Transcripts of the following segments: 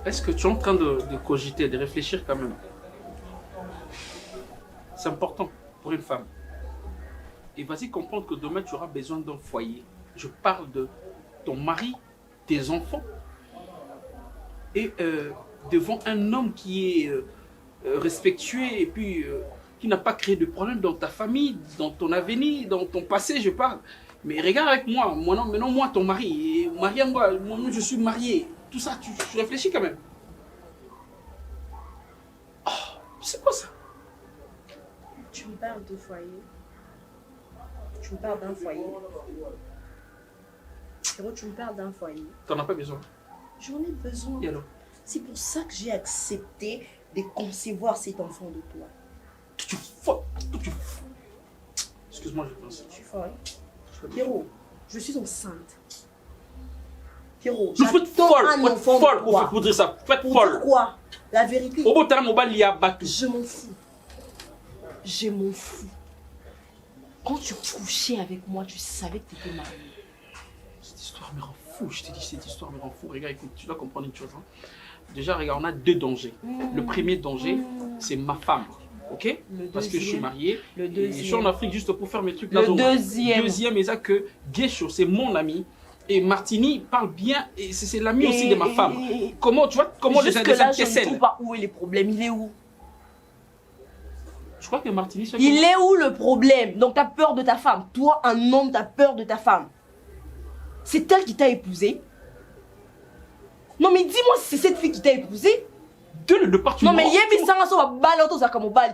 Est-ce que tu es en train de cogiter, de réfléchir quand même? C'est important pour une femme. Et vas-y comprendre que demain tu auras besoin d'un foyer. Je parle de ton mari, tes enfants. Et devant un homme qui est respectueux et puis qui n'a pas créé de problème dans ta famille, dans ton avenir, dans ton passé, je parle. Mais regarde avec moi, maintenant moi ton mari, et marié moi, je suis marié. Tout ça, tu réfléchis quand même. Oh, c'est quoi ça? Tu me parles de foyer. Tu me parles d'un foyer. Frérot, tu me parles d'un foyer. T'en as pas besoin. J'en ai besoin. Et alors? C'est pour ça que j'ai accepté de concevoir cet enfant de toi. Tu fous. Excuse-moi, je pense. Tu suis folle. Pierrot, je suis enceinte. Pierrot, Vous faites j'attends folle. un enfant de toi. Pour dire ça, faites Pour folle. dire quoi? La vérité. Au bout de temps, mon bal y a battu. Je m'en fous. Je m'en fous. Quand tu couchais avec moi, tu savais que tu étais mariée. Cette histoire me rend fou, je te dis, cette histoire me rend fou. Regarde, écoute, tu dois comprendre une chose. Hein. Déjà, regarde, on a deux dangers. Le premier danger, c'est ma femme. Ok? Parce que je suis marié. Le Et je deuxième. suis en Afrique juste pour faire mes trucs. Le là, donc, deuxième. Deuxième, c'est ça que Guécho, c'est mon ami. Et Martini parle bien, et c'est l'ami aussi de ma femme. Comment, tu vois, comment les Jusque-là, je ne trouve pas où est le problème. Il est où? Je crois que Martini... Il est où le problème? Donc, tu as peur de ta femme. Toi, un homme, tu as peur de ta femme. C'est elle qui t'a épousé. Non, mais dis-moi si c'est cette fille qui t'a épousé. Non, mais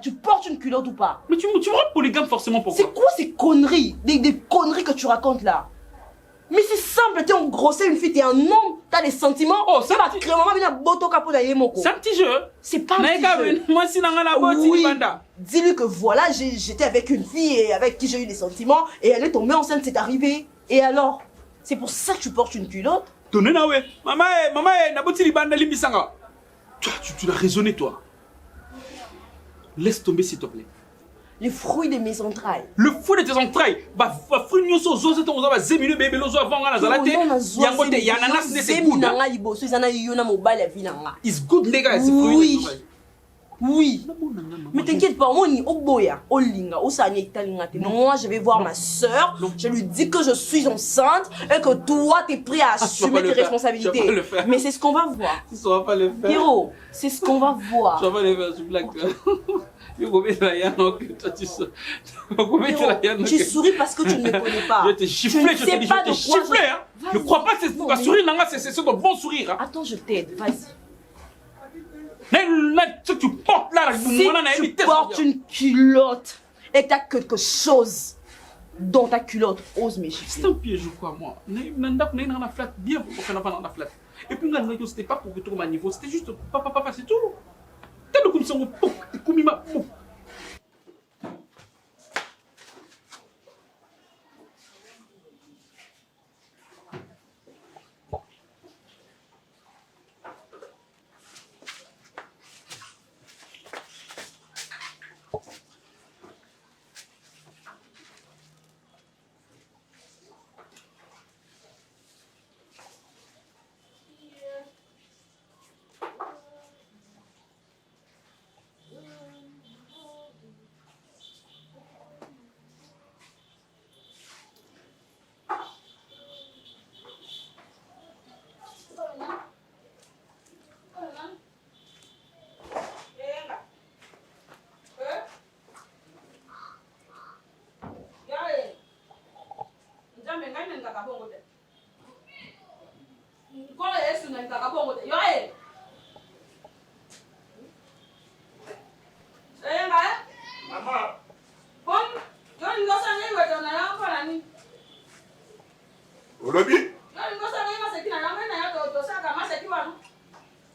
tu portes une culotte ou pas? Mais tu me rends polygame forcément, pourquoi? C'est quoi ces conneries? Des conneries que tu racontes là? Mais c'est simple, t'es engrossé une fille, t'es un homme, t'as des sentiments. Oh, c'est un petit jeu. C'est pas un petit jeu. Moi, si Oui. Dis-lui que voilà, j'étais avec une fille et avec qui j'ai eu des sentiments et elle est tombée enceinte, c'est arrivé. Et alors? C'est pour ça que tu portes une culotte? Maman, tu l'as raisonné, toi. Laisse tomber, s'il te plaît. Les fruits de mes entrailles. Le fruit de tes entrailles. It's good, les gars, c'est fruit. Oui. Mais t'inquiète pas, moi, je vais voir ma soeur, je lui dis que je suis enceinte et que toi, t'es prêt à assumer tes responsabilités. Mais c'est ce qu'on va voir. Tu ne pas le faire. Hiro, c'est ce qu'on va voir. Tu vas pas le faire, je blague. Tu souris parce que tu ne me connais pas. Je te chiffler, je te dis, je te chiffler. Ne crois pas que c'est pour sourire, c'est un bon sourire. Attends, je t'aide, vas-y. Tu portes là, si tu portes une culotte et que tu as quelque chose dans ta culotte, ose me chiffrer. C'est un piège ou quoi, moi? Bien pour faire la flat. Et puis, c'était pas pour retourner à niveau, c'était juste papa, c'est tout. T'as le commission, t'es commis ma.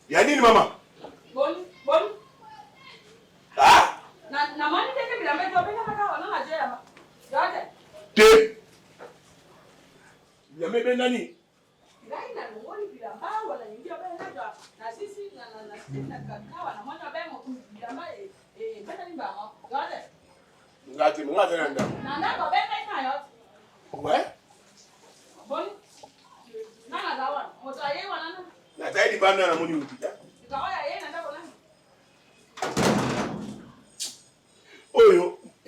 Yanini mama? Te. Yamebe nani? Ngati mungate nanda. Nanda ko bebe kayo. Ouais? Bon. Nana dawan. Moto ayewa nana. Na taidi banda na muni upita.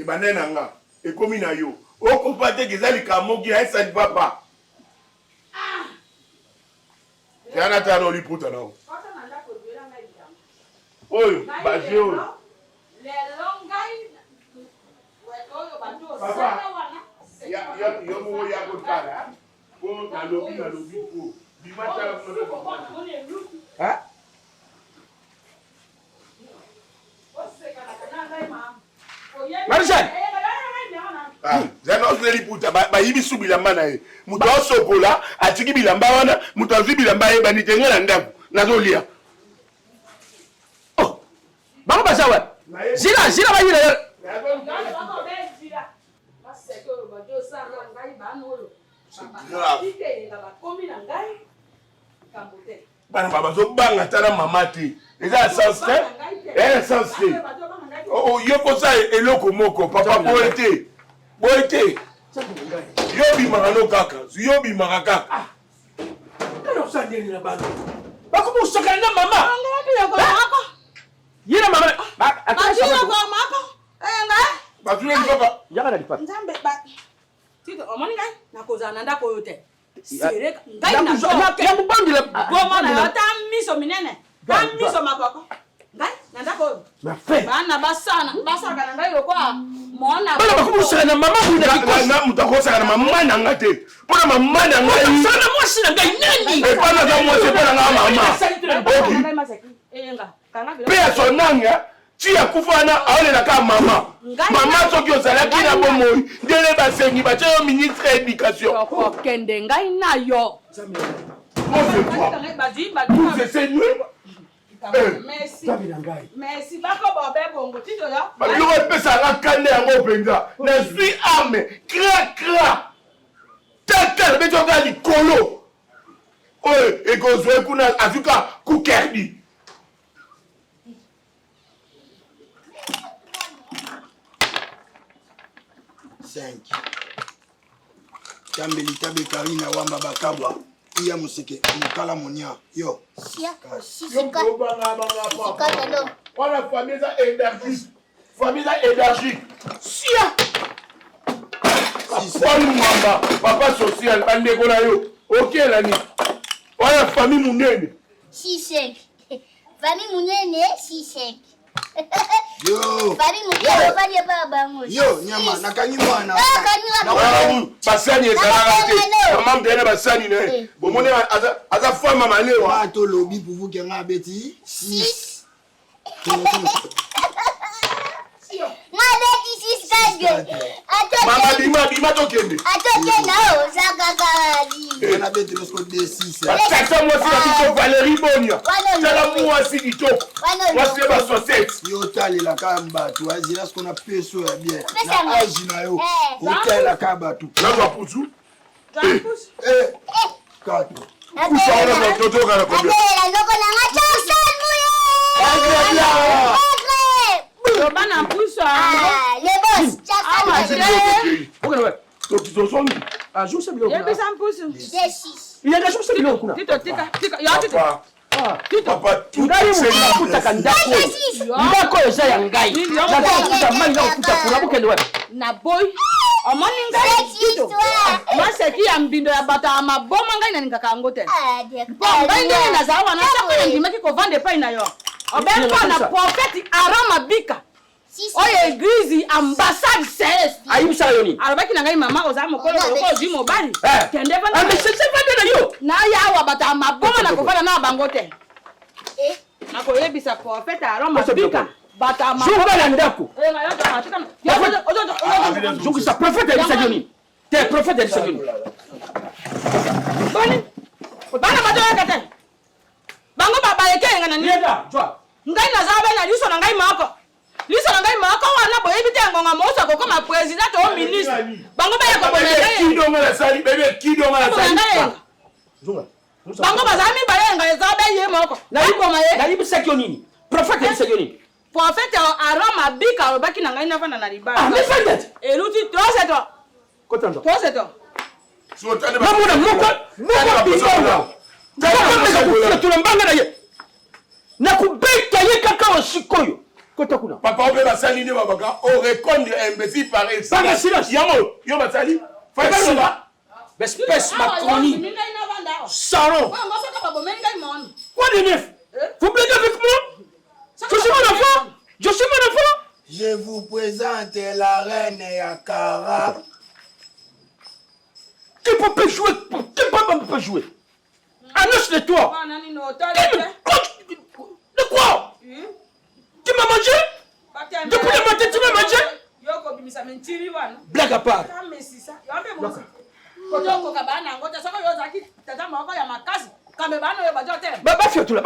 Et banana et comme na yo. O compate que zali kamogi a ça papa. Ah. Yana ta no li puta na. Oyo, bajo. Le longai. Papa. Yo mo ya ko kala. Ko na lobi ko. Dimata hein? Marie-Jeanne. Ah, zano zeli puta ba yibi subila mana e. Muto sokola atiki bilamba wana, muto azu bilamba e bani tenga na ndaku. Nazolia. Oh. Ba ba sawa. Zira ba yira. Bana baba zo banga tala mama te. Eza sens te. Sens te. Oh yo ko sa eloko moko papa poete. Poete. Yo bi magano kaka. Yo bi magaka. Ah. Alors ça ndeni na bana. Ba ko mo sokana na mama. Yira mama. Ba attention ko mama. Ngai. Ba tu ni papa. Yaka na dipa. Nzambe ba. Tito omoni ngai nakozana ndako yote. Sereka ngai na ya mubangile boma na ta miso minene. Ta miso makoko. Ngai na ndako. Ma fe. Bana basana na ngai lokwa. Mona. Bana ba ko musaka na mama bu na mutako saka na mama na ngate. Pona mama na ngai. Sana mwasi na ngai nani? E pana za mwasi pona na mama. Pea sonanga. Tia kufana aolela ka mama. Mama soki ozalaki na bomoi ndele basengi batie yo ministre éducation. Kokende ngai na yo. Merci bako bobe bongo tito ya. Baloko pesa la kande yango penza. Na suis arme cra. Tata beto ga likolo. Oye ekozwe kuna azuka kukerdi. Kambeli tabe Karina wamba bakabwa iya musike mukala monya yo Sika no on a famille énergie sia papa social bande ko na yo OK la ni on a famille munene 6 famille munene 6 yo bari mukero bari baba yo nyama nakanyi mwana basani ezalaka te mama mdene basani ne bomone aza femme malewa wato lobi pour que nga beti 6 Mama qui 6 kage mama bima tokende o zakakari na beti losko de 6 tata moi c'est la Valérie Bonia tala moi si ditoko moi c'est ba société yo tali la kamba tu azila ce qu'on a peso ya bien na agi na yo hotel la kamba tu na ba putu kato pusa ona na toto kana ko la loko na ngacha agrebia Bana pusa. Le boss to songi ah je sais bien. Yebi sampusu. Il y a des choses qui l'ont kuna. Tito tika ya tito. Papa tout Ngai mo kuta kandako. Ndako eza ya ngai. Na kuta mali na kuta kuna bokende wewe. Na boy. Omoni ngai tito. Maseki ya mbindo ya bata maboma ngai na nikaka ngote. Ngai ngai na zawa na saka ndimaki ko vande pa ina yo. Obenko na prophète Arama Bika. Oye église ambassade CS. Ayibisa yoni. Alobaki na ngai mama oza mokolo ko zi mobali. Kende pa. Ah mais c'est pas de yo. Na ya wa bata maboma na ko vanda na bango te. Na ko yebisa prophète Arama Bika. Bata maboma. Jonga na ndako. Ngayo to matika. Yo Jonga sa prophète Elisa yoni. T'es prophète Elisa yoni. Bani. Bana majoya kata. Bango baba yeke ngana ni. Yeda, toi. Ngai na zabe na liso na ngai mako. Liso na ngai mako wana boye bite ngonga mosa ko kama president o ministre. Bango ba yako boye ngai. Kidonga la sali bebe kidonga la sali. Jonga. Bango bazami baye ngai zabe ye mako. Na iboma ye. Na ibisa yoni. Prophète Elisa yoni. Prophète Arama Bika obaki na ngai na fana na riba. Ah mais faites. Eluti toseto. Kotando. Toseto. So tane ba. Mamuna moko bisonga. Tulambanga na ye. Na kubeta ye kaka wa sikoyo. Papa, on peut la salir, on répondre imbécile pareil. Ça va, silence. Yamo, yo va salir. Fais ça. Espèce Macronie. Saron. Quoi de neuf? Vous blaguez avec moi? Je suis mon enfant. Je suis mon enfant. Je vous présente la reine Yakara. Qui peut jouer? Qui peut jouer? Annonce de toi. De quoi? Tu m'as mangé? Depuis le matin, tu m'as mangé? Blague à part. Bah, fais-toi là,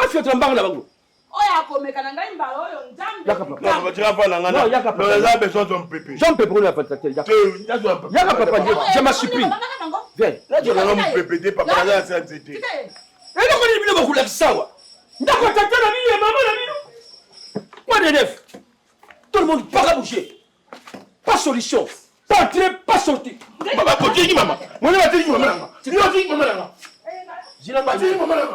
je m'en supplie. Viens. Quoi de neuf? Tout le monde pas à bouger. Pas solution. Pas entrer, pas sortir. Maman, maman. Moi, je vais te dire, maman. Tu vas dire, maman. Je vais te dire, maman.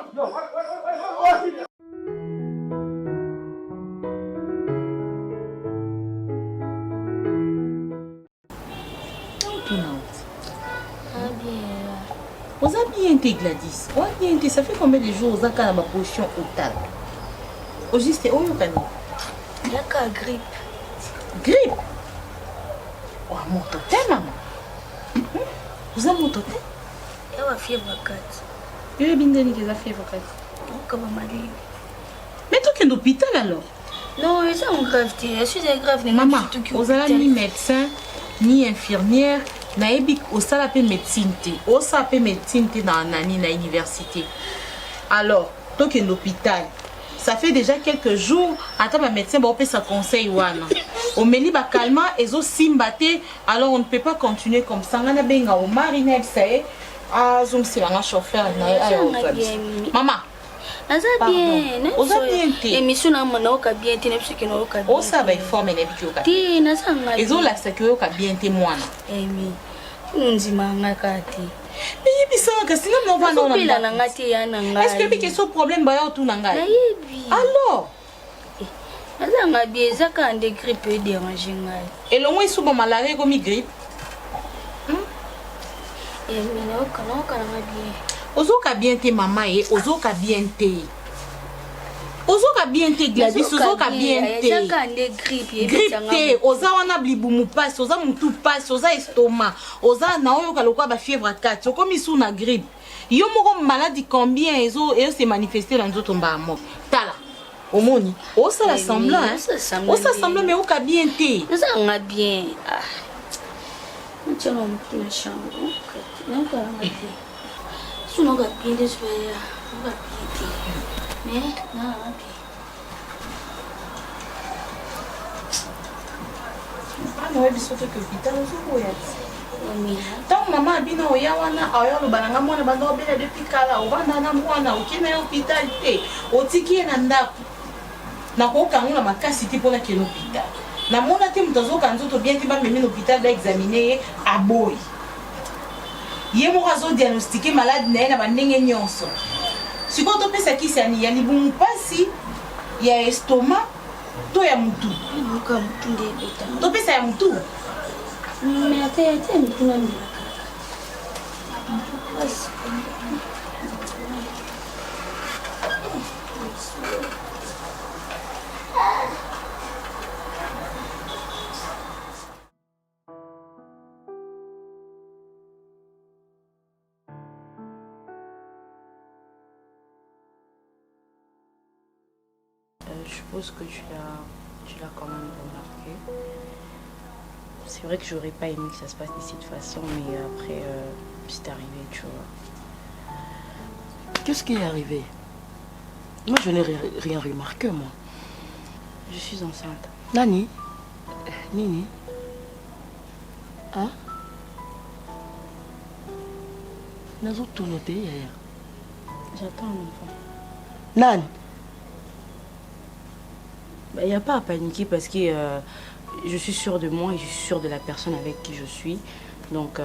Vous avez bien été Gladys. Vous avez bien été. Ça fait combien de jours vous avez ma position au tal? Au juste, où est-ce Il y a qu'à grippe. Grippe? Oh, mon totem, maman. Vous avez mon totem? Il y a fièvre 4. Il y a bien des fièvre 4. Comment maladie? Mais tu es à l'hôpital alors? Non, c'est une gravité. Je suis grave. Maman, vous avez ni médecin, ni infirmière. Naebi osala pe médecine te osa pe médecine te na nani na université. Alors toi qui est l'hôpital, ça fait déjà quelques jours attends ma médecin ba opesa conseil wana o meli ba calmant ezo simbate, alors on ne peut pas continuer comme ça ngana benga o marine sae azom silanga chauffeur na ayo. Maman Aza bien, oza bien te émission na mona oka bien te nepsi ke na oka bien. osa ba forme na bitu oka Ti na sanga ezo la saki oka bien te mwana emi nzima ngaka te. Mais bisa ka singa no va na bila na ngati ya na ngai. Est-ce que bi question problème ba yo tu na ngai? Nayebi. Alors Aza nga bien zaka ande grippe déranger ngai. et le moins souvent malaria comme grippe. Emi na oka na bien. Ozoka bien te maman et ozoka bien te. Ozoka bien te Gladys, ozoka bien te. Zaka ande grippe Grippe te, oza wana blibumu passe, oza mutu passe, oza estomac, oza na oyo kalokwa ba fièvre 4, okomi sous na grippe. Yo moko maladie combien ezo se manifester dans nzoto mba mo. Tala. Omoni, osa la semblant hein. Osa semblant mais oka bien te. Zaka bien. Ah. Tu vas me chambre. Non pas bien. Sinon, on va bien des soirées. On va bien. Mais, non, non, il faut que l'hôpital tant maman bina oya wana ayo lo bananga mwana bando obela depuis kala obanda na mwana okina hôpital te otiki na ndako na ko kangula makasi ti pona ke l'hôpital na mona te mutazo kanzoto bien ti ba memi l'hôpital ba examiner aboy ye mo razo diagnostiquer malade na ba ndenge nyonso siko to pesa kisani ya libumu pasi ya estomac to ya mutu to pesa ya mutu. Mais attends, mutu na mila. Je suppose que tu l'as quand même remarqué. C'est vrai que j'aurais pas aimé que ça se passe de cette façon, mais après, c'est arrivé, tu vois. Qu'est-ce qui est arrivé? Moi, je n'ai rien remarqué, moi. Je suis enceinte. Nani? Nini? Hein? Nazo tout noté hier. J'attends un enfant. Nan? Il n'y a pas à paniquer parce que je suis sûre de moi et je suis sûre de la personne avec qui je suis. Donc...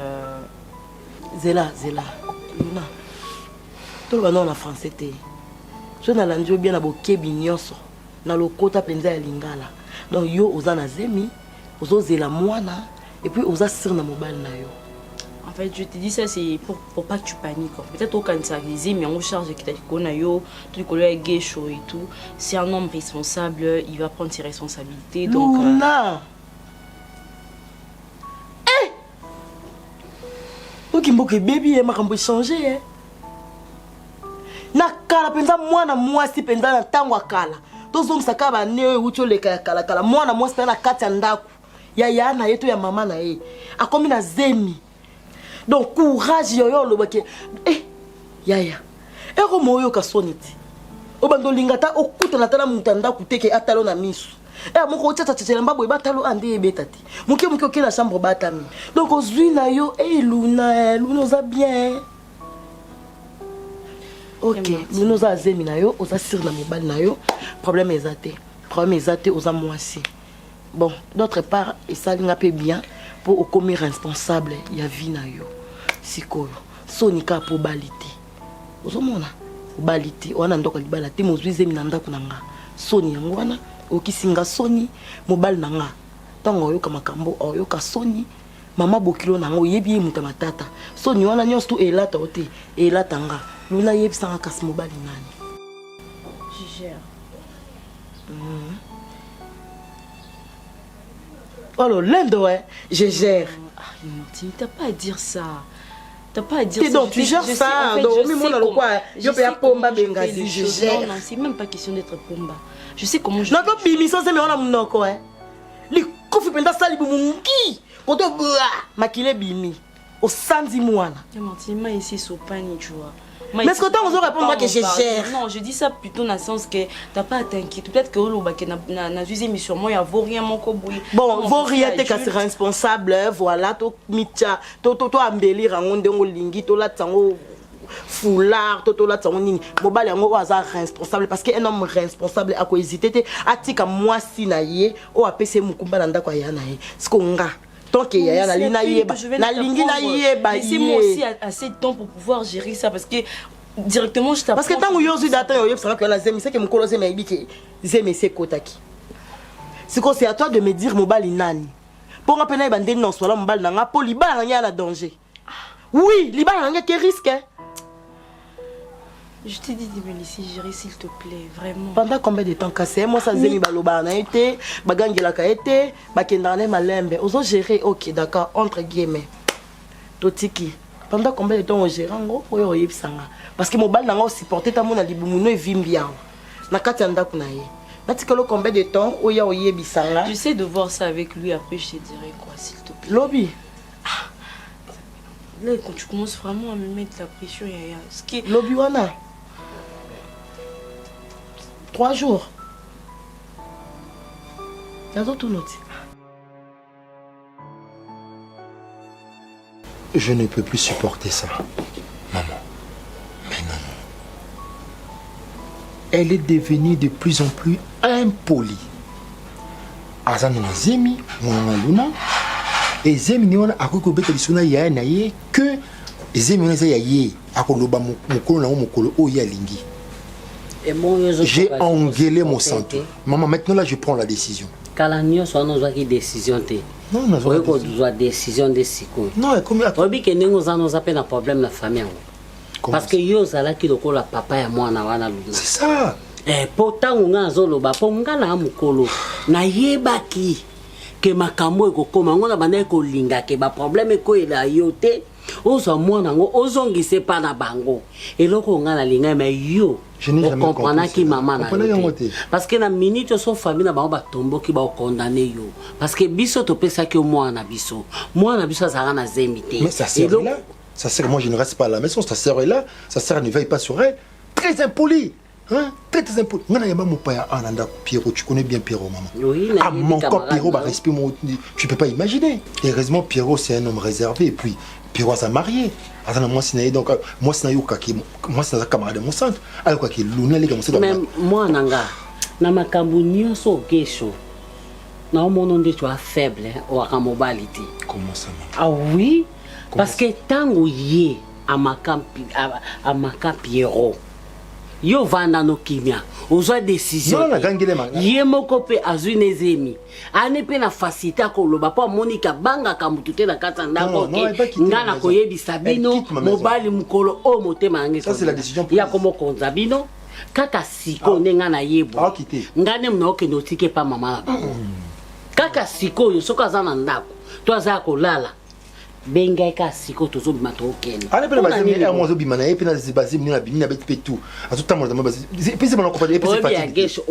Zela. Luna. Tout le monde en français. Je suis bien à Bokebi nyonso. Na lokota penza ya lingala. Donc yo oza na zemi, ozo zela mwana et puis oza sur na mobile na yo. En fait, je te dis ça, c'est pour pas que tu paniques. Peut-être au Canada, mais on charge que tu as gay chaud et tout. C'est un homme responsable, il va prendre ses responsabilités. Donc, Luna! Eh! Ok, mboke baby, ma kambo changer. Na kala penza mwana mwasi penza na tango akala. Tozong sakaba ne ucho le kala kala. Mwana mwasi penza na kati ya ndaku. Ya na yeto ya mama na ye. Akomi na zemi. Donc courage yoyo lobake yaya ero moyo ka soniti obando lingata okuta na tala mutanda kuteke atalo na misu moko tata tata mbabo batalo ande ebetati muke oke na chambre batami donc ozui na yo Luna za bien ok Luna za zemi na yo oza sur na mobile na yo problème ezate oza mwasi bon d'autre part ça linga pe bien pour okomi responsable ya vie na yo sikoyo sonika po balite ozomona balite wana ndoka libala te mozwize minanda kunanga soni yango wana okisinga soni mobile nanga tango oyoka makambo oyoka soni mama bokilo nango yebi muta matata soni wana nyonso tu elata ote elata nga Luna yebisanga kasi mobile nani je gère. Alors l'Inde ouais je gère. Martine, t'as pas à dire ça. T'as pas à dire ça. Donc tu gères ça. Donc je gère. Non, c'est même pas question d'être pomba. Je sais comment je. Non, comme bimiso c'est mais on a mon noko hein. Les kofi penda sali bumungi. Koto makile bimi. Au sandi mwana. Martine, moi ici sopani, tu vois. Mais est-ce que tu as répondu moi que je gère? Non, je dis ça plutôt dans le sens que t'as pas à t'inquiéter. Peut-être que na usé mais sur moi il y a vaut rien mon koboui. Bon, vaut rien t'es qu'à responsable, voilà, to mitcha, to embellir en onde lingi, to la tango foulard, to la tango nini. Mobile yango aza responsable parce que un homme responsable a quoi hésiter atika moi si na ye o apese mukumba nda kwa yana ye. Skonga. Tant qu'il y a la ligne na lingi na yeba. Laissez-moi aussi assez de temps pour pouvoir gérer ça parce que directement je t'apprends. Parce que tant que yozu data yo yeba que la zemi c'est que mukolo zemi ibiki zemi c'est kotaki. C'est à toi de me dire mobali nani. Pour rappeler bande non soit là mobali nanga pour libala nanga la danger. Oui, libala nanga qui risque. Je t'ai dit de me laisser gérer s'il te plaît, vraiment. Pendant combien de temps cassé moi ça zemi baloba na été, bagangela ka été, bakendane malembe. Ozo gérer OK d'accord entre guillemets. Totiki. Pendant combien de temps on gère en gros pour y sanga parce que mobile nanga supporter ta mona libumuno evimbiao. Na kati anda kuna ye. Natikolo combien de temps oya oyebisanga. J'essaie de voir ça avec lui après je te dirai quoi s'il te plaît. Lobby. Là quand tu commences vraiment à me mettre la pression yaya. Ce qui Lobby wana. 3 jours. Je ne peux plus supporter ça, maman. Mais non. Elle est devenue de plus en plus impolie. Azana na zemi, mwana Luna. Et zemi ni wana akoko beta lisuna ya na ye que zemi na ya ye akoloba mukolo na mukolo o ya lingi. J'ai engueulé mon santo. Maman, maintenant là, je prends la décision. Kalanio soit nous avons décision té. Non, nous avons décision de siko. Non, comme ça. Obi que nous avons un problème la famille. Parce que yo zala ki loko la papa ya mwana wana Luna. C'est ça. Pourtant on a zolo ba ponga na mukolo. Na yebaki que makambo eko koma ngona bana ko linga ke ba problème ko ela yote. Ozo mwana ngo ozongise pa na bango. Eloko ngana linga mais yo je n'ai jamais compris qui maman na parce que na minute so famille na ba tombo ki ba condamné yo parce que biso to pesa ki mwana biso azara na zemité. Mais ça sert là, ça sert moi je ne reste pas à la maison, ça sert là, ça sert ne veille pas sur elle, très impoli. Hein? Très impoli. Ngana yamba mo paya ananda Pierrot, tu connais bien Pierrot maman. Oui, ah mon corps Pierrot ba respect tu peux pas imaginer. Heureusement Pierrot c'est un homme réservé et puis Pierrot s'est marié. Moi c'est donc moi c'est moi c'est un camarade de mon centre. Alors quoi que Luna les gars c'est même moi nanga na makambu nyonso kesho. Na omono nde tu as faible au ramobalité. Comment ça? Ah oui, parce que tango yé à ma Pierrot. yo vanda no kimia ozwa décision Non, gangele manga. ye moko pe azwi nezemi ane pe na facilité akoloba po monika banga kamutu te na kata ndako ke ngana koyebisa bino mobali mukolo o motema yange Ça c'est la décision prise. ya komo konza bino kaka siko nenga na yebo ngane mna okende otike pa mama na bango kaka siko yo soka za na ndako to aza kolala benga ka siko tozo bima to okende ale pele bazemi ya mwazo bima na yepe na zibazi mni na bini na beti pe tout azotambola tamba bazi pese bana ko pele pese fatigue gesho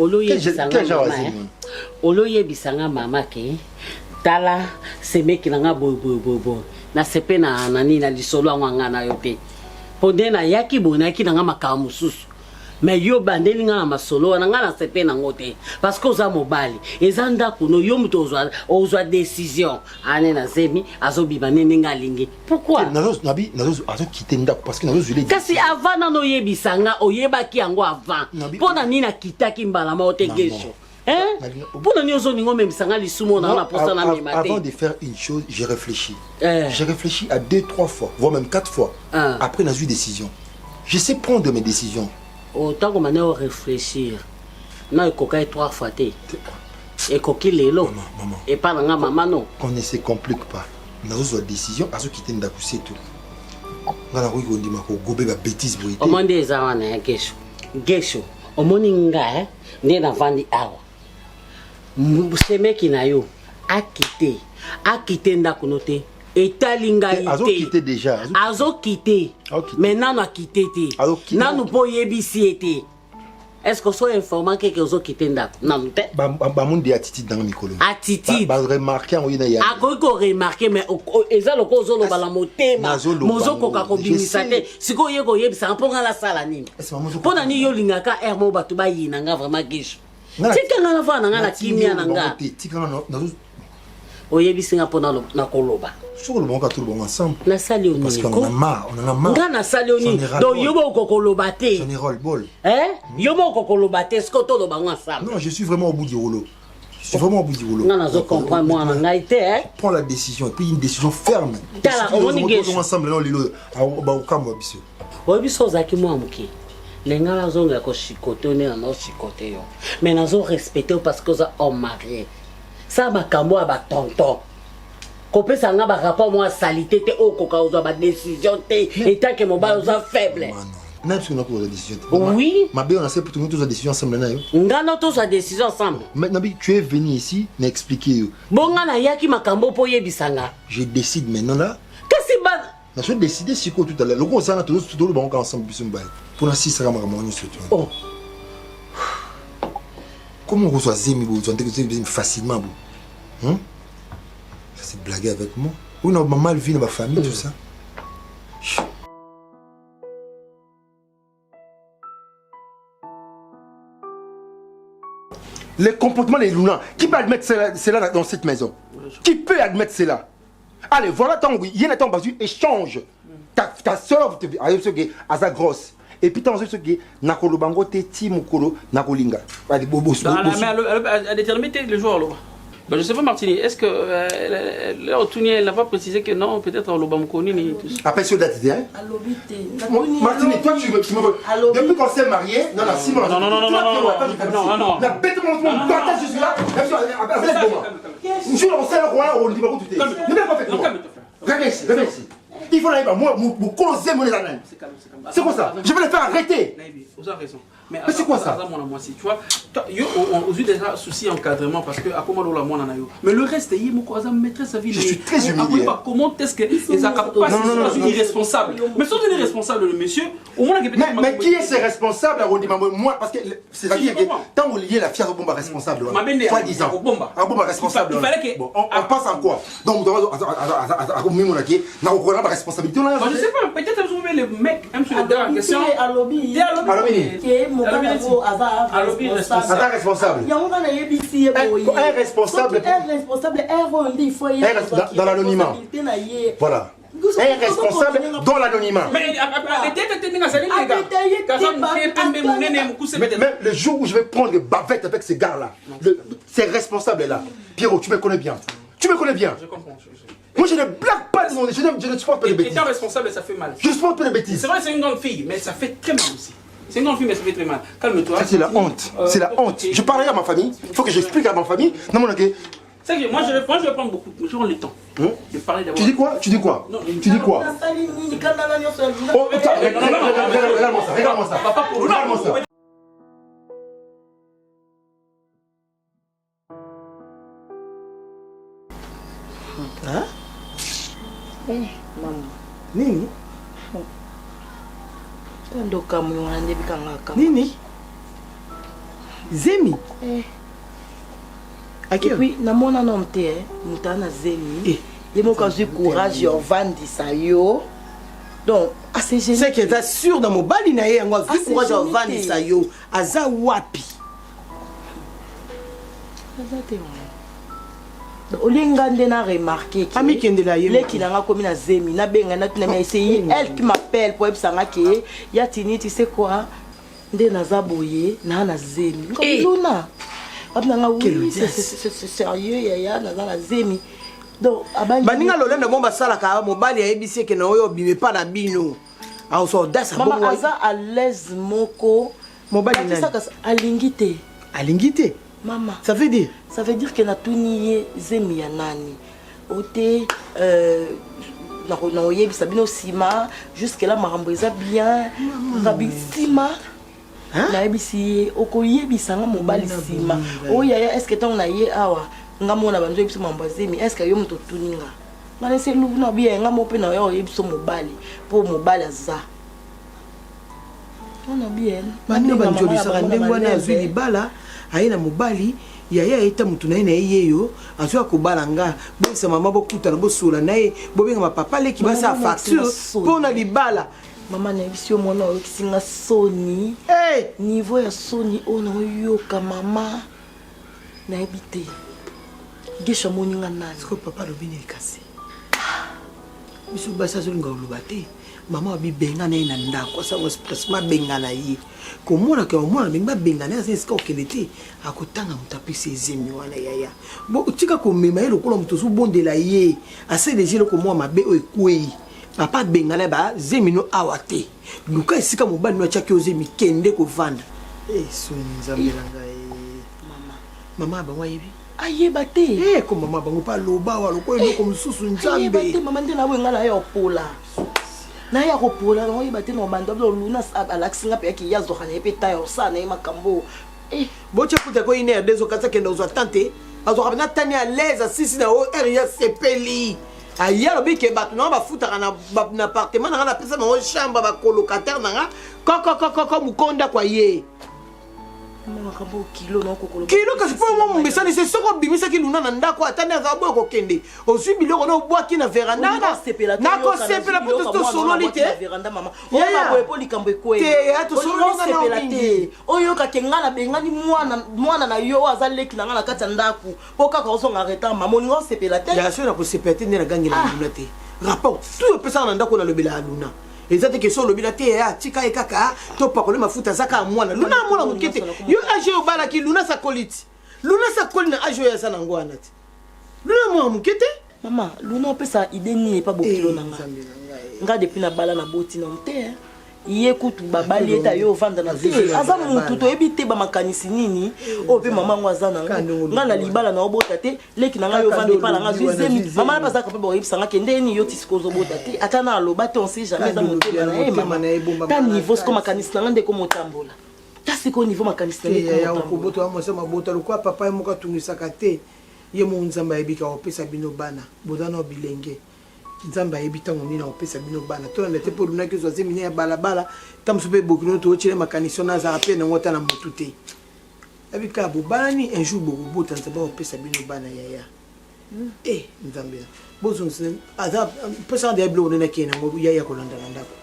oloye bisanga mama ke tala semeki na nga bo na sepe na nani na lisolo nganga na yo te ponde na yaki bonaki na nga makamu susu mais yo bandeli nga masolo na nga na sepe na ngote parce que oza mobali ezanda kuno yo muto ozwa décision ane na zemi azobima nene nga lingi pourquoi nazo quitter ndako parce que nazo zule kasi avant na no yebisanga oyebaki yango avant pona nina kitaki mbala ma otegesho pona ni ozo ningo memisanga lisumo na posa na memate avant de faire une chose j'ai réfléchi j'ai réfléchi à 2-3 fois voire même 4 fois après nazo décision je sais prendre mes décisions. Autant que maintenant réfléchir. Non, il coquille 3 fois. Et coquille les lots. Et pas dans maman non. On ne se complique pas. Nous avons une décision à ce qui t'aime d'accuser tout. Nous avons dit que gobe ba bêtise bruité. Au monde des armes na gesho. Gesho. Au monde nga né na vandi awa. Semeki na yo a quitté ndakunote. Et talinga Azo quitté déjà. Azo quitté. Maintenant on a quitté te. Na nous po yebisi été. Est-ce que soit informant que ozo quitté ndako? Non te. Ba mundi attitude dans mikolo. Attitude. Ba remarquer en yina ya. A ko remarquer mais eza loko zo lo bala motema. Mozo ko ka ko bimisa te. Siko ye ko yebisa mponga la sala nini. Pona ni yo lingaka ermo batu ba yina nga vraiment gisho. Tika nga na fa na nga na kimia na nga. Tika nga na oyebisi nga pona na koloba. Sur le bon tout le bon ensemble. Na sali oni. Parce qu'on en a marre, Nga na sali oni. Donc yobo kokoloba te. J'en ai roll-ball. Yobo kokoloba te, ce que to lo ba ensemble. Non, je suis vraiment au bout du rouleau. Je suis vraiment au bout du rouleau. Nga na zo comprendre moi na ngai te prends la décision et puis une décision ferme. Tala on ni gesho. Ensemble non lilo ba ukamo biso. Oyebiso zaki moi muki. Lenga la zonga ko chikote on est na chikote yo. Mais na zo respecter parce que ça homme marié. Ça ba kambo ba tonton. Kopesa nga ba rapport moi salité te okoka ozo ba décision te étant que mon bal ozo faible. Même si on a pris la décision. Oui. Ma belle on a fait pour tous la décision ensemble là yo. Nga no tous la décision ensemble. Maintenant tu es venu ici m'expliquer. Bonga na yaki makambo po yebisanga. Je décide maintenant là. Kasi ba na je décider si quoi tout à l'heure. Le gros ça na tout le bon ensemble biso mbay. Pour na 6 sera ma mon surtout. Oh. Comment on reçoit Zemi vous entendez facilement vous. Ça c'est blaguer avec moi. Ou on a mal vu dans ma famille tout ça. Les comportements des Luna, qui peut admettre cela dans cette maison? Qui peut admettre cela? Allez, voilà ton il y a un temps basé échange. Ta soeur a sa grosse. Et puis, tu as dit Nakolobango te ti mukolo nakolinga. Elle a déterminé le jour là. Ben, je sais pas, Martini, est-ce que elle n'a pas précisé que non, peut-être Lobamukoni ni tout ça. Après, sur date, hein? Martini, toi, tu me. Depuis qu'on s'est marié, non, Simon. Non. La bête de mon partage, je suis là. Je suis là, on sait le roi, on dit pas tout. Ne m'as pas fait quoi. Reviens ici. Il faut aller, moi, mon colossé, mon éternel. C'est quoi ça? Je vais le faire arrêter. Vous avez raison. Mais c'est quoi ça? Tu vois, on a eu déjà souci d'encadrement parce que à comment la moi mais le reste, il me maîtresse sa vie. Je suis très humilié. Comment est-ce que ça capable pas irresponsable? Mais si on est responsable, le monsieur, au moins mais qui est ce responsable à moi parce que c'est-à-dire que tant on lié la fière bombe responsable. Soit disant. Bombe responsable. Il fallait que on passe en quoi? Donc à mon avis, n'a aucun responsabilité. Je sais pas, peut-être vous voulez le mec un sur la question. À lobby. Un responsable. Un responsable. Dans l'anonymat. Voilà. Un responsable dans l'anonymat. Même le jour où je vais prendre des bavettes avec ces gars-là, ces responsables-là, Pierrot, tu me connais bien. Je comprends. Moi je ne blague pas, je ne supporte pas les bêtises. Étant responsable, ça fait mal. Je supporte pas les bêtises. C'est vrai, c'est une grande fille, mais ça fait très mal aussi. C'est une grande fille, mais ça fait très mal. Calme-toi. Ça, c'est la honte. C'est la honte. Je parlerai à ma famille. Il faut que j'explique à ma famille. Non, mon ok. C'est que moi, je vais prendre beaucoup. Je vais prendre le temps. De parler d'abord. Tu dis quoi? Tu dis quoi? Tu dis quoi? Oh, attends, regarde-moi ça. Regarde-moi ça. Regarde-moi ça. Hein? Maman. Nini? Ndoka mwana ndebi kangaka. Nini? Zemi? Et puis, namona nomte, mutana Zemi. Il m'a causé courage, Vandi yo. Donc, assez gêné. C'est que t'as sûr dans mon bali na ye, moi, vu courage Vandi yo. Aza wapi? Olinga ndena remarqué que ami kende la ye leki nanga komi na Zemi na benga na tuna mais c'est elle qui m'appelle pour ebsanga ke ya tini tu sais quoi nde naza boye na Zemi ngoluna abnanga oui c'est sérieux ya naza na Zemi donc abandi baninga lolenda bomba sala ka mobali ya ebisi ke na oyo bime pa na bino a so dasa bomba mama aza à l'aise moko mobali nani alingite Maman, ça veut dire que na tuniye Zemi ya nani. Ote na oyebisa bino sima jusque là marambo eza bien. Rabi sima. Na yebisi okoyebisa nga mobali sima. Oyaya est-ce que tant na ye awa nga mona banzo yebisa mambo Zemi est-ce que yo mto tuninga. Ngane se lu na bien nga mo pe na yo yebisa mobali po mobali aza. On a bien. Mani banjo bisaka ndengwa na zwi libala. Aina mobali yaya eta mutu na yeyo azwa ko balanga bose mama bokuta na bosula naye bobenga mapapa leki basa facture pona libala mama na bisio mona o kisinga soni niveau ya soni ona yoka mama na ebite gesha moninga nani ko papa robine kasi biso basa zolinga olubate mama abibenga na ina ndako sa expressement benga na ye komona ke omona benga benga na se ska okelete akotanga mutapisi Zemi wana yaya bo utika ko mema ye lokola mutu su bondela ye ase déjà ko mwa mabe o ekwei papa benga na ba Zemi no awate luka esika mobali no chaki o Zemi kende ko vanda soni nzambela ngai mama ba wayibi ayeba te ko mama bango pa loba wa lokolo ko mususu nzambe ayeba te mama ndena wenga na yo pola na ya kopola na oyeba te no bando luna alaxinga pe ki yazo khane pe tayo sana makambo boche kuta ko ine dezo kata kenda uzwa tante azo kabina tani à l'aise sisi na o area sepeli aya lobi ke batu na ba futa na appartement na pesa na chambre ba colocataire na ko mukonda kwa ye kilo kasi po mo mbesani se soko bimisa ki luna na ndako atane azabo ko kende ozwi biloko na obwaki na veranda na ko sepela po to solo lite veranda mama ona boye po likambo ekwe te ato solo sepela te oyo ka kenga na bengani mwana na yo azaleki na ngana kata ndako po kaka ozonga reta mama oningo sepela te ya so na ko sepela te na gangi na luna te rapport tout pesa na ndako na lobela luna ezate ke so lobila te ya tika e kaka to pakole mafuta zaka mwana luna mwana mukete yo aje obala ki luna sa koliti luna sa kolina aje ya sana ngwana te luna mwana mukete mama luna pesa ide ni pa bokilo nanga nga depuis na bala na boti na mte iye kutu babali eta yo vanda na zeli aza mutu to ebite ba makanisi nini o pe mama ngwa za nga na libala na obota te leki na nga yo vanda pa na nga Zemi mama na pasa ka pe bo yebisa nga kende ni yo tisiko zo bota te ata na loba te on sait jamais za moto na mama ta niveau sko makanisi na nga ndeko motambola ta siko niveau makanisi na ndeko ya ko boto amo sema bota lo kwa papa mo ka tungisaka te ye mo nzamba ebika opesa bino bana bodana bilenge nzamba ebita ngoni na opesa bino bana to na te po luna ke zo Zemi ya balabala tam sope bokino to chile makanisi na za rapé na ngota na motu te ebika bo bani un jour bo bota nzamba opesa bino bana yaya nzambela bozo nsen aza pesa de blo na kena ngo yaya ko landa ndako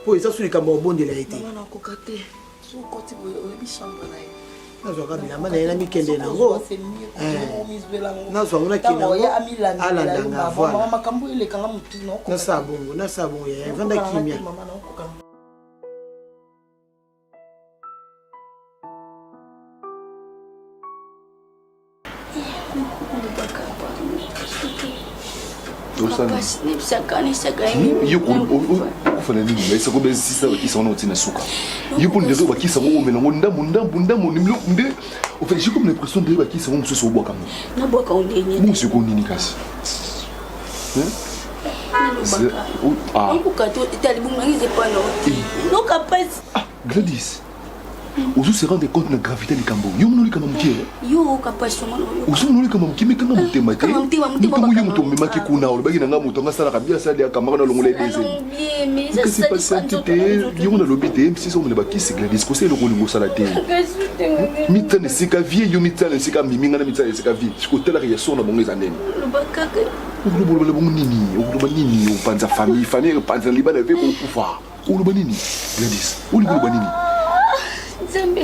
po isa suli kamba obondela ete mama na kokate so koti bo oyebi chambre na ye nazoka bilamba na ye na mikende nango nazwango nakenda alandanga voilà makambo elekanga mutu nasa bongo ya vanda kimia fana nini mais c'est comme si ça qui sont au suka yo pour dire qui sont au melango ndambo nde au fait j'ai comme l'impression de qui sont au bois comme na bois quand on moi c'est qu'on nini kasi ah on peut cadeau t'as bon mari c'est pas non capable Gladys Ozo se rendre compte de la gravité du Cambo. Yo monoli kama mkie. Yo kapasoma no. Ozo monoli kama mkie mais kanga mutema te. Kama yo mutombe maki kuna o bagi nanga mutonga sala kabia sala ya kamara na longole beze. Mais ça c'est pas ça te yo na lobité si so moneba ki c'est Gladys ko c'est le kolingo sala te. Mitane sika vie yo mitane sika miminga na mitane sika vie. Siko tela ya so na bongo ezandeni. Lobakaka. Ulubo bongo nini? Ulubo nini? Upanza famille panza libana ve ko kufa. Ulubo nini? Gladys. Ulubo nini?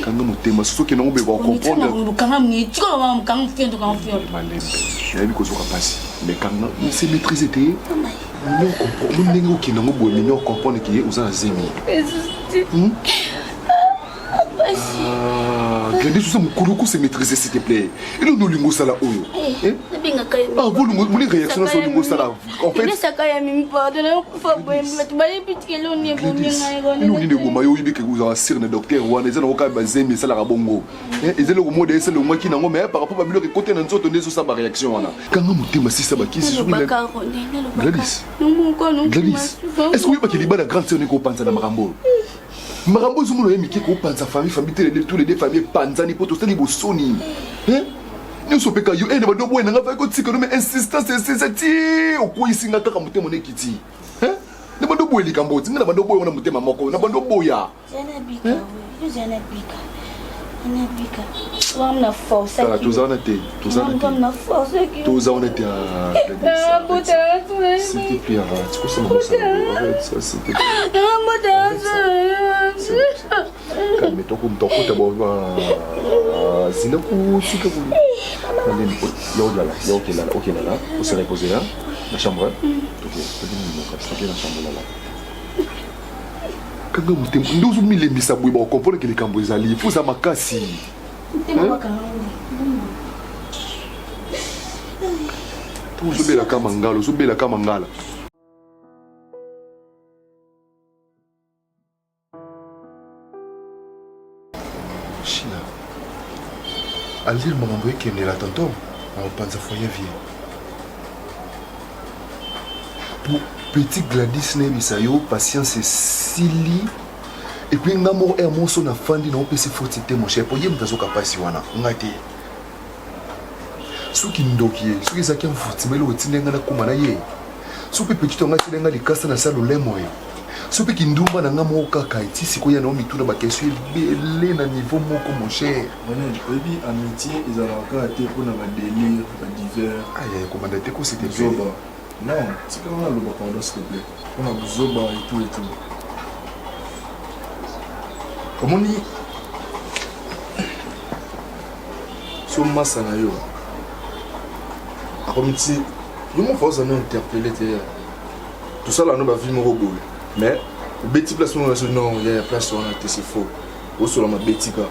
Kanga mutema soki na ngombe ba comprendre kanga mniti ko ba kanga fiendo malembe yabi ko soka pasi mais kanga c'est maîtriser te non comprendre ndenge okina ngobo minyo comprendre ki uza zemi Gladys uza mukuluku c'est maîtriser s'il te plaît et nous lingo sala oyo ah vous le réaction sur lingo sala en fait mais ça quand même pardon faut mettre ba petit lo ni bo mi ngai nous ni ngo mayo yibi ke uza sir na docteur wana ezana ko ka ba zemi sala ka bongo ezelo ko mode c'est le moi qui na ngo mais par rapport à bilo ke côté na nzoto ndezo sa ba réaction wana kanga mutema si ça ba ki si sur la Gladys Gladys est-ce que vous pas qu'il libère la grande sœur ko panza na marambo Marambo zumu loye miki ko panza famille tous les deux familles panzani poto stali bosoni nous sommes péka yo ne bado boye nga fa ko tsika no mais insistance c'est ti ko isinga taka mutema ne kiti ne bado boye likambo tsinga bado boye wana mutema moko na bado boya Zana bika Wamna force ça tozana te wamna force qui tozana te c'était pire tu peux ça ça c'était calme-toi comme ton côté bon sinon tu que vous ok là on se reposer là la chambre ok la chambre là kanga mutembo ndozo milembisa bwe ba comprendre que les cambo ezali faut za makasi to bela kama ngala China alire mambo yake ni la tonton na upanza foyer vie pour petit Gladys nebisa yo patience sili et puis ngamo e mo so na fandi na opesi foti te mon cher pour yem tazo kapasi wana ngati suki ndoki suki zaki mfutimelo wetinenga na kuma na ye suki petit ngati lenga likasa na salo lemo yo suki kindumba na ngamo kaka iti siko ya no mituna ba question belé na niveau moko mon cher wana obi amitié ezalaka te pour na ba délire ba divers aye commandate ko c'était zoba non c'est quand même le pardon s'il te plaît on a zoba et tout comment ni sur massa na yo a comité yo mon force à nous interpeller tout ça là nous va vivre robot mais petit place non il y a place on a été c'est faux au sur ma betika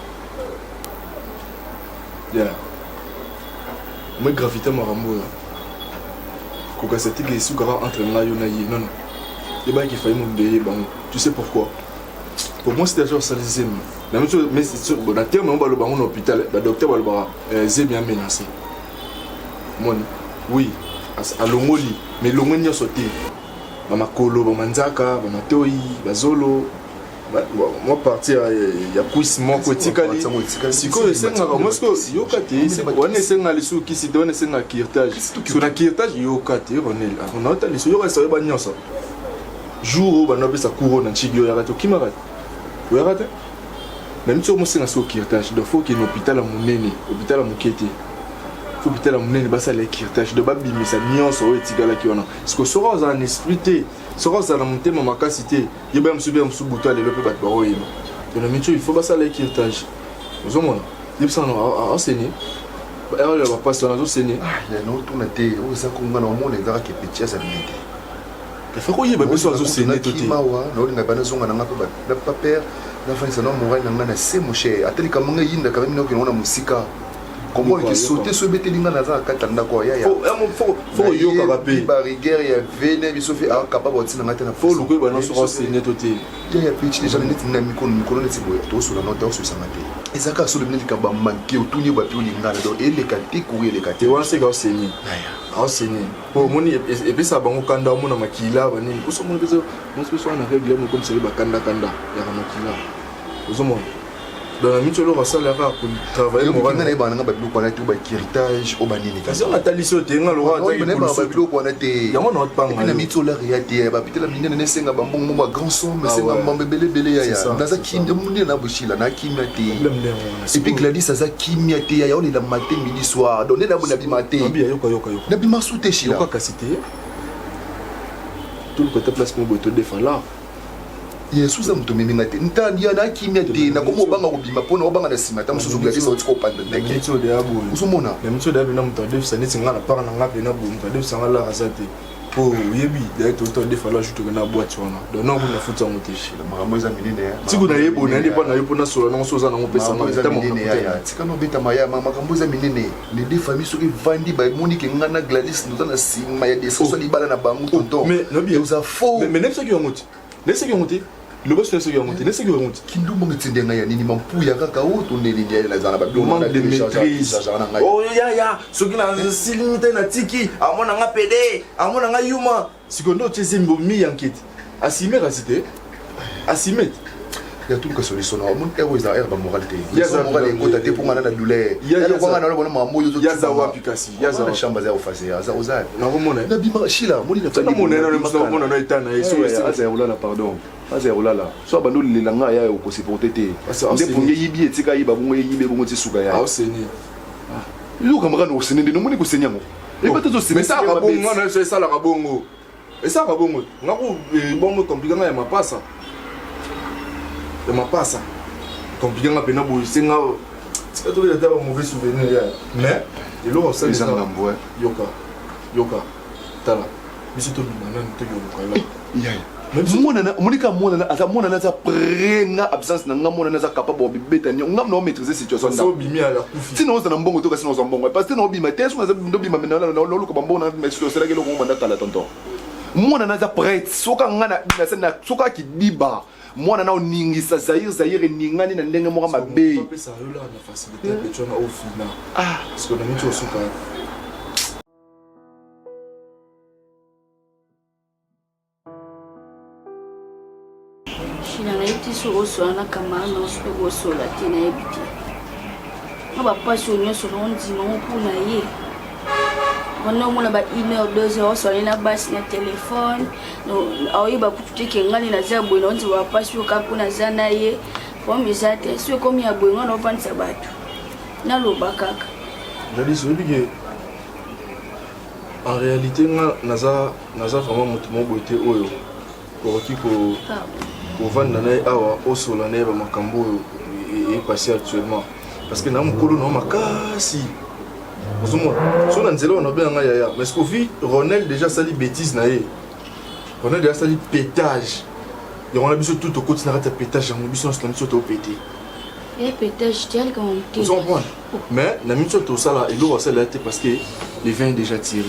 yeah moi gravité marambo Koka c'était que sous gara entre là yo na yi non les bails qui failli m'oublier bon tu sais pourquoi pour moi c'était genre ça les la même chose mais bon dans terme on va le bango dans l'hôpital le docteur va le bara c'est bien menacé mon oui à longoli mais longoni a sauté mama kolo ba manzaka ba matoi ba zolo moi partir ya quiz moko etikali siko esenga ka mosko yoka te wana esenga lisu kisi te wana esenga kirtage so na kirtage yoka te ronel on a lisu yoka sa ba nyonso jour ba no pesa courant na chigio ya rato kimara ya rata même si on senga so kirtage do faut que l'hôpital a monene hôpital a mokete faut hôpital a monene ba sa le kirtage de ba bimisa nyonso etikala ki wana siko soro za en esprit te soro za na motema makasi te yeba msubi msubuto ale lope bat baro yeba donc il faut pas ça le kirtage vous on yebsa na enseigner ba elle va passer na zo enseigner ya no tuna te o sa ko ngana o mona ezaka ke petit ça limite il faut ko yeba beso zo enseigner tout te mawa no linga bana zonga na ngako ba paper na fa ça no moral na ngana c'est mon cher ateli kamunga yinda quand même no ke na musika comprendre que sauter sur betelinga naza katanda ko ya faut yoka rapé barrière ya vene biso fait capable de tinanga tena faut le ko na so renseigner toté ya pitch déjà net na mikolo net boya to sur la note sur samate ezaka sur le net ka ba manqué autour ni ba pi olinga donc et les qualités courir les qualités wa c'est ga saigner enseigner pour moni et puis ça bango kanda mona makila bani uso mona bezo mon spécial na règle mo comme c'est ba kanda ya makila uso mona dans la mission là ça là pour travailler moral na ba nga ba biloko na tu ba héritage o banini kasi on atali so te nga lo ra ta ba biloko na te ya mona otpanga na mission là réalité ba pitela minene ne senga ba mbongo ba grand somme senga mbambe belebele ya na za kimia mundi na bushila na kimia te et puis Gladys ça za kimia te ya on est la matin midi soir donner la bonne matin yoka na bima souté chila yoka kasité tout le côté place pour boto de là yesu za muto mimi ngate ntandi yana kimia te na komo banga obima pona obanga na sima ta mususu Gladys o tiko panda ndeke mito de abu usomona na mito de abu na muto de saniti ngana para na ngape na bu muto de sanga la rasate po yebi de to de fala juste na boîte wana donc non na futa moteshi la makambo za minene tiku na yebo na ndipo na yebo na solo na soza na ngopesa ma ta minene ya tika no beta maya makambo za minene les deux familles soki vandi ba monique ngana Gladys nous na sima ya desoso libala na bangu tonton mais no bien uza faux mais nem ce qui ongote nem ce qui ongote le boss c'est monté n'est-ce que monté kindu mo ngitsinde nga ya nini mampuya kaka auto neli ya la zana ba demande de maîtrise oh ya soki na silimite na tiki amona nga pede amona nga yuma sikondo tezembo mi enquête asime rasité asime ya tout que solution na mon ero za erba moralité ya za morale ko tate pour ngana na douleur ya ko ngana na bona mambo yo ya za wapikasi ya za chamba za ofase ya za ozali na komona na bima shila moni na tana mona na mona na itana yeso ya ulala pardon aza ulala so bando lelanga ya ko supporter te nde punge yibi etika yiba bongo yibe bongo tsuka ya ah seni yo kamaka no seni ndi nomoni ko senyango e ba tozo seni ça ka bongo na ça la ka bongo et ça ka bongo ngako bongo compliqué nga ya mapasa compliqué nga pena bo senga c'est pas tout le temps mauvais souvenir ya mais et là ça les ambo yoka tala biso to bimana to yoka là ya mona monika mona ata mona na za prenga absence na ngamona na za capable bibeta nyo ngam no maîtriser situation na so bimi ala kufi sino za mbongo to kasi no za mbongo parce que no bima te so za ndo bima na lo ko mbongo na mesio sera ke lo ko manda kala tonton mona na za prêtre soka ngana na sana soka kidiba mwana na oningisa zaire ningani na ndenge moka mabe pesa yo la na facilité que tu as au final parce que na mito soka na iti so osola na kamara na oso osola te na yebi te na bapasi oyo nyonso na ondima mpona ye bana omona ba 1 heure 2 heures osola na basi na telefone aoyeba kutu te ke ngani naza boye na ondima bapasi oyo kaka mpo naza na ye pome eza te so ekomi ya boye nga na ofandisa bato naloba kaka Gladys oyebi ke en réalité nga naza vraiment moto mo boye te oyo okoki kovanda na ye awa osola na ye bamakambo oyo epasi actuellement parce que na mokolo na makasi ozomona so na nzela oyo nabenga ngai yaya mais cekofi Ronel déjà asali bêtise na ye Ronel déjà asali pétage yango na biso tout okoti na kati ya pétage yango biso nyonso na biso topete ozomprendre mais na miso tosala eloko asala te parce que le vin est déjà tiré